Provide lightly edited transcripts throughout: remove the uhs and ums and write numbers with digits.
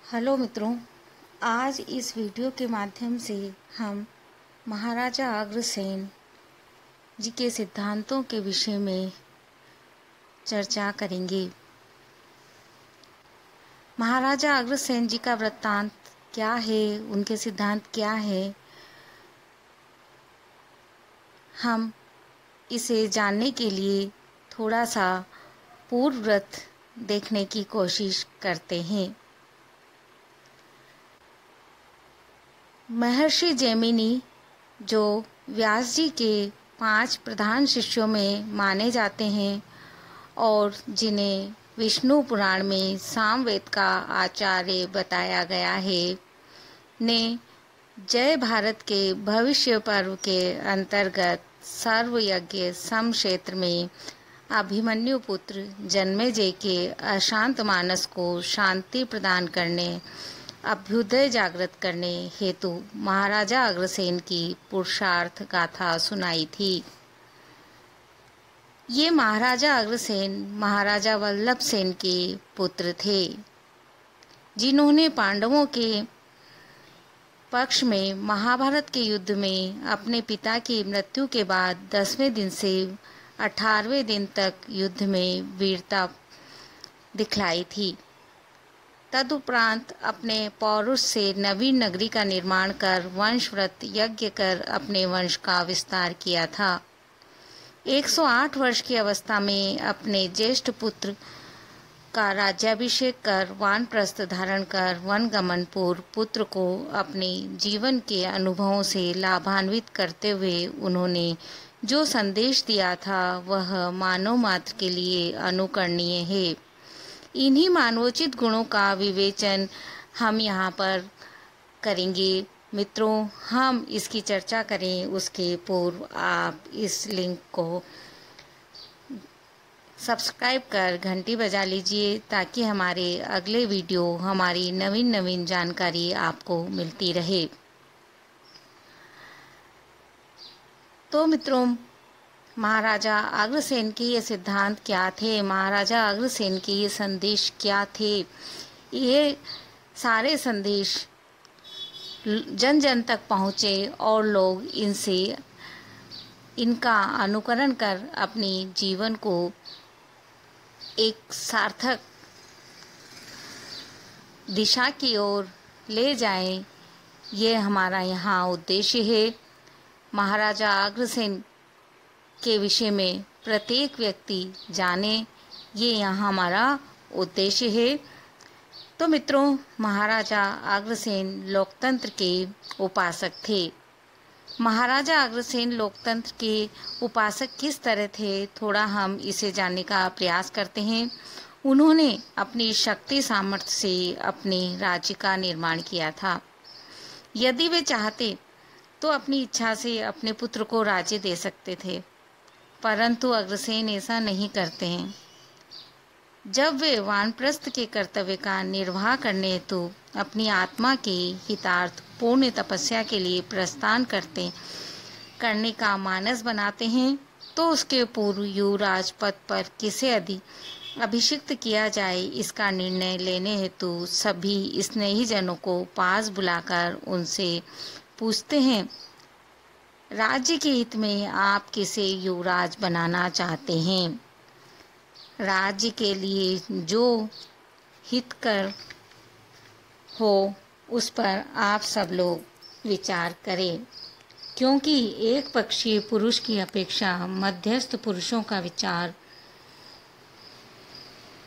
Hello मित्रों, आज इस वीडियो के माध्यम से हम महाराजा अग्रसेन जी के सिद्धांतों के विषय में चर्चा करेंगे। महाराजा अग्रसेन जी का वृत्तांत क्या है, उनके सिद्धांत क्या है, हम इसे जानने के लिए थोड़ा सा पूर्ववत देखने की कोशिश करते हैं। महर्षि जैमिनी, जो व्यास जी के 5 प्रधान शिष्यों में माने जाते हैं और जिन्हें विष्णु पुराण में सामवेद का आचार्य बताया गया है, ने जय भारत के भविष्य पर्व के अंतर्गत सर्वयज्ञ सम क्षेत्र में अभिमन्यु पुत्र जन्मेजय के अशांत मानस को शांति प्रदान करने, अभ्युदय जागृत करने हेतु महाराजा अग्रसेन की पुरुषार्थ गाथा सुनाई थी। ये महाराजा अग्रसेन महाराजा वल्लभ सेन के पुत्र थे, जिन्होंने पांडवों के पक्ष में महाभारत के युद्ध में अपने पिता की मृत्यु के बाद 10वें दिन से 18वें दिन तक युद्ध में वीरता दिखलाई थी। तदुपरांत अपने पौरुष से नवीन नगरी का निर्माण कर वंशव्रत यज्ञ कर अपने वंश का विस्तार किया था। 108 वर्ष की अवस्था में अपने ज्येष्ठ पुत्र का राज्याभिषेक कर वानप्रस्थ धारण कर वनगमन पूर्व पुत्र को अपने जीवन के अनुभवों से लाभान्वित करते हुए उन्होंने जो संदेश दिया था वह मानव मात्र के लिए अनुकरणीय है। इन्हीं मानवोचित गुणों का विवेचन हम यहाँ पर करेंगे। मित्रों, हम इसकी चर्चा करें उसके पूर्व आप इस लिंक को सब्सक्राइब कर घंटी बजा लीजिए, ताकि हमारे अगले वीडियो, हमारी नवीन नवीन जानकारी आपको मिलती रहे। तो मित्रों, महाराजा अग्रसेन के ये सिद्धांत क्या थे, महाराजा अग्रसेन के ये संदेश क्या थे? ये सारे संदेश जन जन तक पहुँचे और लोग इनका अनुकरण कर अपने जीवन को एक सार्थक दिशा की ओर ले जाएं, ये हमारा यहाँ उद्देश्य है। महाराजा अग्रसेन के विषय में प्रत्येक व्यक्ति जाने, ये यहाँ हमारा उद्देश्य है। तो मित्रों, महाराजा अग्रसेन लोकतंत्र के उपासक थे। महाराजा अग्रसेन लोकतंत्र के उपासक किस तरह थे, थोड़ा हम इसे जानने का प्रयास करते हैं। उन्होंने अपनी शक्ति सामर्थ्य से अपने राज्य का निर्माण किया था। यदि वे चाहते तो अपनी इच्छा से अपने पुत्र को राज्य दे सकते थे, परंतु अग्रसेन ऐसा नहीं करते हैं। जब वे वानप्रस्थ के कर्तव्य का निर्वाह करने हेतु अपनी आत्मा के हितार्थ पूर्ण तपस्या के लिए प्रस्थान करने का मानस बनाते हैं, तो उसके पूर्व युवराज पद पर किसे अभिषिक्त किया जाए, इसका निर्णय लेने हेतु सभी स्नेही जनों को पास बुलाकर उनसे पूछते हैं, राज्य के हित में आप किसे युवराज बनाना चाहते हैं? राज्य के लिए जो हितकर हो उस पर आप सब लोग विचार करें, क्योंकि एक पक्षीय पुरुष की अपेक्षा मध्यस्थ पुरुषों का विचार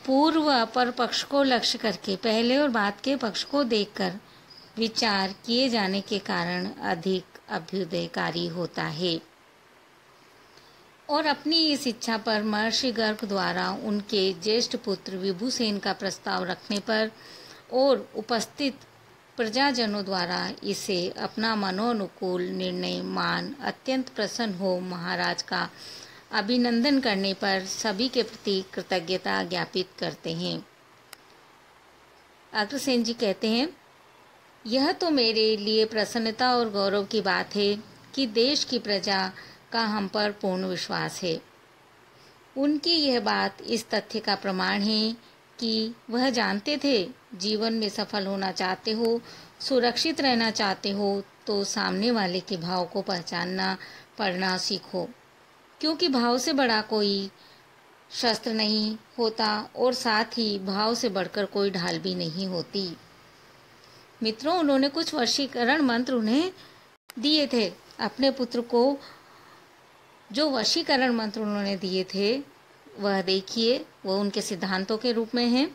पूर्व अपर पक्ष को लक्ष्य करके पहले और बाद के पक्ष को देखकर विचार किए जाने के कारण अधिक अभ्युदयकारी होता है। और अपनी इस इच्छा पर महर्षि गर्ग द्वारा उनके ज्येष्ठ पुत्र विभूसेन का प्रस्ताव रखने पर और उपस्थित प्रजाजनों द्वारा इसे अपना मनोनुकूल निर्णय मान अत्यंत प्रसन्न हो महाराज का अभिनंदन करने पर सभी के प्रति कृतज्ञता ज्ञापित करते हैं। अग्रसेन जी कहते हैं, यह तो मेरे लिए प्रसन्नता और गौरव की बात है कि देश की प्रजा का हम पर पूर्ण विश्वास है। उनकी यह बात इस तथ्य का प्रमाण है कि वह जानते थे जीवन में सफल होना चाहते हो, सुरक्षित रहना चाहते हो तो सामने वाले के भाव को पहचानना पढ़ना सीखो, क्योंकि भाव से बड़ा कोई शस्त्र नहीं होता और साथ ही भाव से बढ़कर कोई ढाल भी नहीं होती। मित्रों, उन्होंने कुछ वशीकरण मंत्र उन्हें दिए थे। अपने पुत्र को जो वशीकरण मंत्र उन्होंने दिए थे वह देखिए, वह उनके सिद्धांतों के रूप में हैं।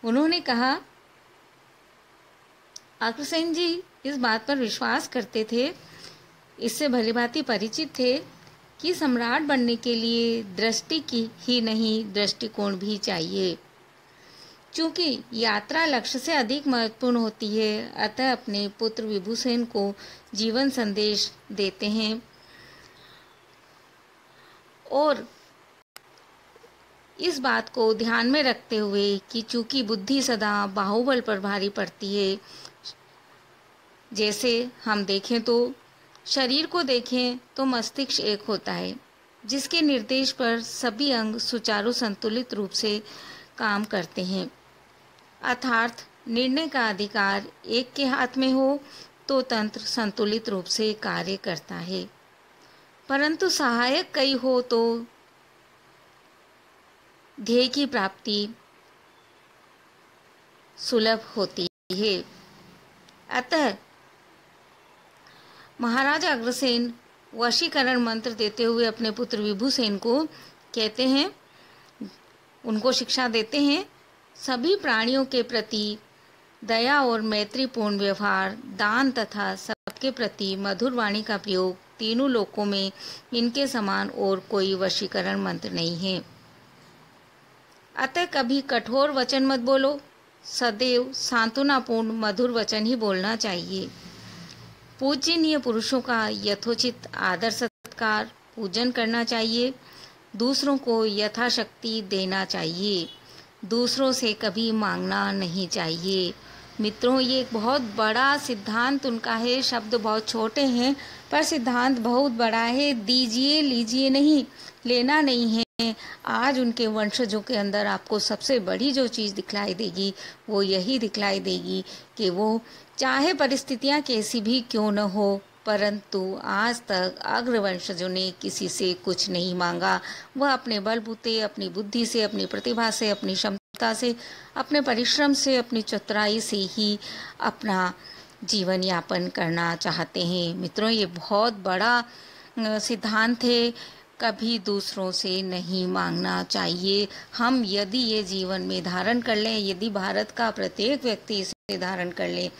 उन्होंने कहा, अग्रसेन जी इस बात पर विश्वास करते थे, इससे भलीभांति परिचित थे कि सम्राट बनने के लिए दृष्टि की ही नहीं दृष्टिकोण भी चाहिए। चूंकि यात्रा लक्ष्य से अधिक महत्वपूर्ण होती है, अतः अपने पुत्र विभूषण को जीवन संदेश देते हैं और इस बात को ध्यान में रखते हुए कि चूंकि बुद्धि सदा बाहुबल पर भारी पड़ती है, जैसे हम देखें तो शरीर को देखें तो मस्तिष्क एक होता है जिसके निर्देश पर सभी अंग सुचारू संतुलित रूप से काम करते हैं। अर्थात निर्णय का अधिकार एक के हाथ में हो तो तंत्र संतुलित रूप से कार्य करता है, परंतु सहायक कई हो तो ध्येय की प्राप्ति सुलभ होती है। अतः महाराजा अग्रसेन वशीकरण मंत्र देते हुए अपने पुत्र विभूषण को कहते हैं, उनको शिक्षा देते हैं, सभी प्राणियों के प्रति दया और मैत्रीपूर्ण व्यवहार, दान तथा सबके प्रति मधुर वाणी का प्रयोग, तीनों लोकों में इनके समान और कोई वशीकरण मंत्र नहीं है। अतः कभी कठोर वचन मत बोलो, सदैव सांत्वनापूर्ण मधुर वचन ही बोलना चाहिए। पूजनीय पुरुषों का यथोचित आदर सत्कार पूजन करना चाहिए। दूसरों को यथाशक्ति देना चाहिए। दूसरों से कभी मांगना नहीं चाहिए। मित्रों, ये एक बहुत बड़ा सिद्धांत उनका है। शब्द बहुत छोटे हैं पर सिद्धांत बहुत बड़ा है। दीजिए लीजिए नहीं, लेना नहीं है। आज उनके वंशजों के अंदर आपको सबसे बड़ी जो चीज़ दिखलाई देगी वो यही दिखलाई देगी कि वो चाहे परिस्थितियां कैसी भी क्यों न हो, परंतु आज तक अग्रवंशजों ने किसी से कुछ नहीं मांगा। वह अपने बलबूते, अपनी बुद्धि से, अपनी प्रतिभा से, अपनी क्षमता से, अपने परिश्रम से, अपनी चतुराई से ही अपना जीवन यापन करना चाहते हैं। मित्रों, ये बहुत बड़ा सिद्धांत है। कभी दूसरों से नहीं मांगना चाहिए। हम यदि ये जीवन में धारण कर लें, यदि भारत का प्रत्येक व्यक्ति इसे धारण कर ले,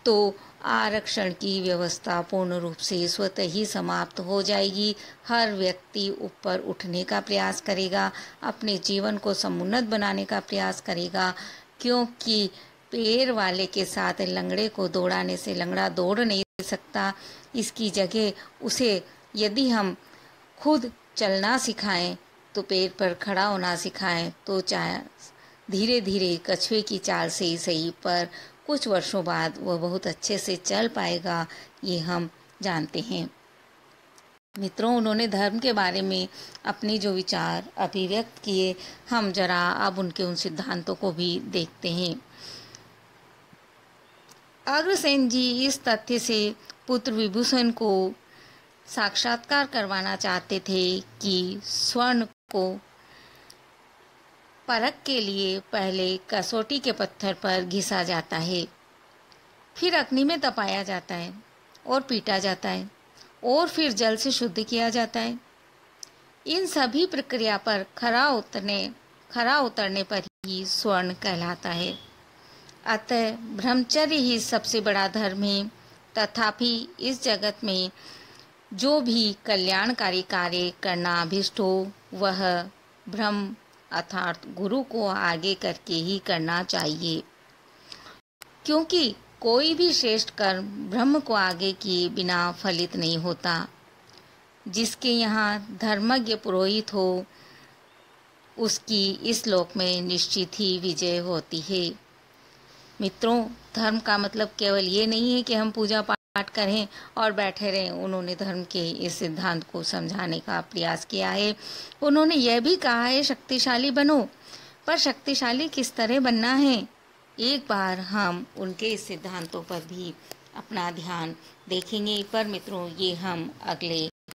तो आरक्षण की व्यवस्था पूर्ण रूप से स्वतः ही समाप्त हो जाएगी। हर व्यक्ति ऊपर उठने का प्रयास करेगा, अपने जीवन को समुन्नत बनाने का प्रयास करेगा, क्योंकि पैर वाले के साथ लंगड़े को दौड़ाने से लंगड़ा दौड़ नहीं सकता। इसकी जगह उसे यदि हम खुद चलना सिखाएं तो पैर पर खड़ा होना सिखाएं तो चाहे धीरे धीरे कछुए की चाल से ही सही, पर कुछ वर्षों बाद वह बहुत अच्छे से चल पाएगा, ये हम जानते हैं। मित्रों, उन्होंने धर्म के बारे में अपने जो विचार अभिव्यक्त किए, हम जरा अब उनके उन सिद्धांतों को भी देखते हैं। अग्रसेन जी इस तथ्य से पुत्र विभूषण को साक्षात्कार करवाना चाहते थे कि स्वर्ण को परख के लिए पहले कसौटी के पत्थर पर घिसा जाता है, फिर अग्नि में तपाया जाता है और पीटा जाता है और फिर जल से शुद्ध किया जाता है। इन सभी प्रक्रिया पर खरा उतरने पर ही स्वर्ण कहलाता है। अतः ब्रह्मचर्य ही सबसे बड़ा धर्म है। तथापि इस जगत में जो भी कल्याणकारी कार्य करना अभिष्ट हो, वह ब्रह्म अर्थात गुरु को आगे करके ही करना चाहिए, क्योंकि कोई भी श्रेष्ठ कर्म ब्रह्म को आगे किए बिना फलित नहीं होता। जिसके यहाँ धर्मज्ञ पुरोहित हो, उसकी इस लोक में निश्चित ही विजय होती है। मित्रों, धर्म का मतलब केवल ये नहीं है कि हम पूजा पाठ करें और बैठे रहें। उन्होंने धर्म के इस सिद्धांत को समझाने का प्रयास किया है। उन्होंने यह भी कहा है, शक्तिशाली बनो, पर शक्तिशाली किस तरह बनना है, एक बार हम उनके सिद्धांतों पर भी अपना ध्यान देखेंगे। पर मित्रों, ये हम अगले